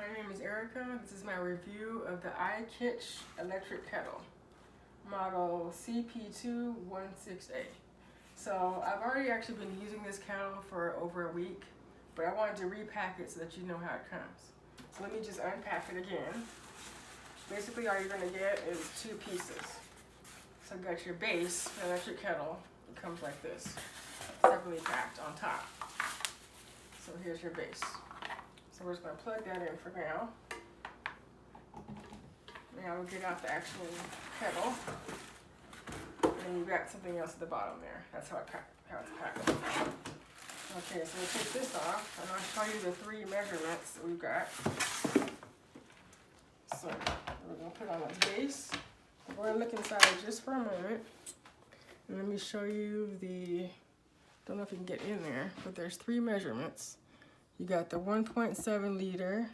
My name is Erica. This is my review of the IKICH electric kettle, model CP216A. So I've already actually been using this kettle for over a week, but I wanted to repack it so that you know how it comes. So let me just unpack it again. Basically all you're going to get is two pieces. So I've got your base electric kettle. It comes like this, separately packed on top. So here's your base. So we're just going to plug that in for now. Now we'll get out the actual kettle. And you've got something else at the bottom there. That's how it's packed. Okay, so we'll take this off and I'll show you the three measurements that we've got. So we're going to put on its base. We're going to look inside just for a moment. And let me show you the, don't know if you can get in there, but there's three measurements. You got the 1.7 liter,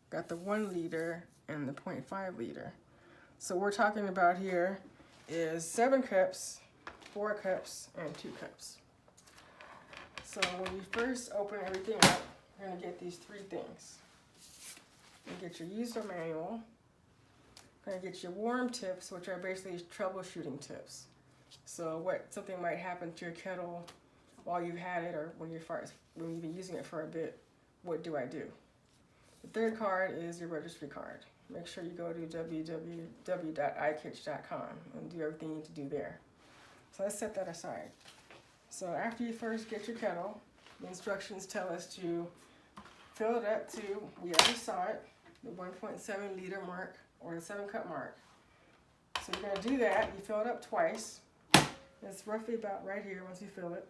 got the 1 liter, and the 0.5 liter. So what we're talking about here is 7 cups, 4 cups, and 2 cups. So when you first open everything up, you're going to get these three things. You get your user manual, you're going to get your warm tips, which are basically troubleshooting tips. So something might happen to your kettle while you've had it, or when you've been using it for a bit. What do I do? The third card is your registry card. Make sure you go to www.ikich.com and do everything you need to do there. So let's set that aside. So after you first get your kettle, the instructions tell us to fill it up to, we already saw it, the 1.7 liter mark or the 7 cup mark. So you're going to do that. You fill it up twice. It's roughly about right here once you fill it.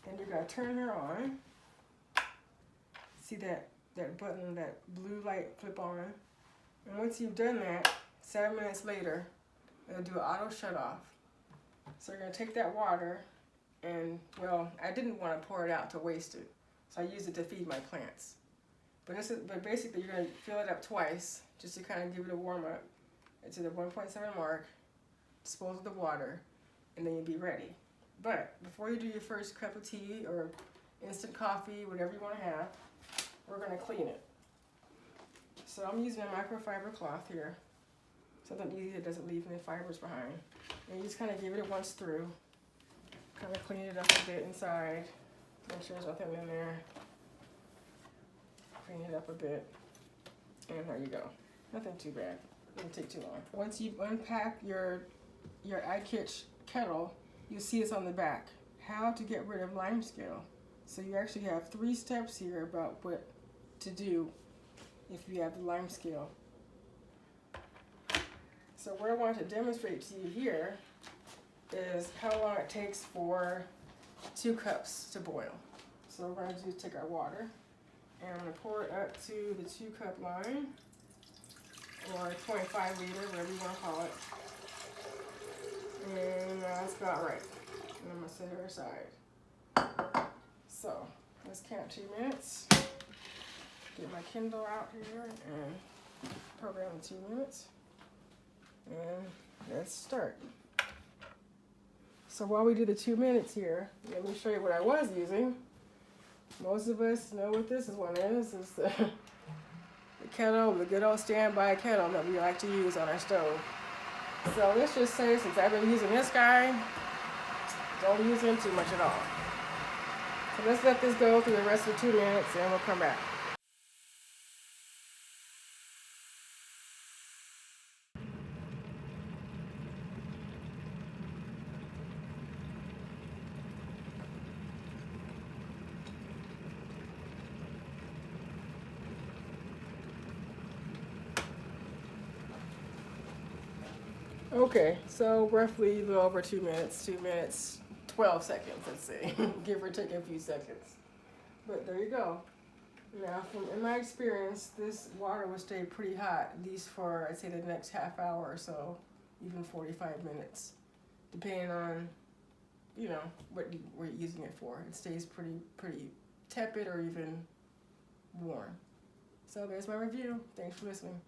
Then you're going to turn her on. See that button, that blue light flip on. And once you've done that, 7 minutes later, it'll do an auto shut off. So you're going to take that water and, well, I didn't want to pour it out to waste it. So I used it to feed my plants. But basically you're going to fill it up twice just to kind of give it a warm up. It's at the 1.7 mark, dispose of the water, and then you'll be ready. But before you do your first cup of tea or instant coffee, whatever you want to have, we're going to clean it. So I'm using a microfiber cloth here, something easy that doesn't leave any fibers behind. And you just kind of give it a once through, kind of clean it up a bit inside, make sure there's nothing in there. Clean it up a bit, and there you go. Nothing too bad. Doesn't take too long. Once you unpack your IKICH kettle, you'll see it's on the back. How to get rid of limescale. So you actually have 3 steps here about what to do if you have the limescale. So what I want to demonstrate to you here is how long it takes for 2 cups to boil. So what we're going to do is take our water and I'm going to pour it up to the 2 cup line, or 0.5 liter, whatever you want to call it. And that's about right. And I'm going to set her aside. So let's count 2 minutes. Get my Kindle out here and program in 2 minutes. And let's start. So while we do the 2 minutes here, let me show you what I was using. Most of us know what this one is. It's the kettle, the good old standby kettle that we like to use on our stove. So let's just say, since I've been using this guy, don't use him too much at all. So let's let this go through the rest of the 2 minutes and we'll come back. Okay, so roughly a little over 2 minutes, 2 minutes, 12 seconds, let's say, give or take a few seconds. But there you go. Now, in my experience, this water will stay pretty hot, at least for, I'd say, the next half hour or so, even 45 minutes, depending on, you know, what you're using it for. It stays pretty tepid or even warm. So there's my review. Thanks for listening.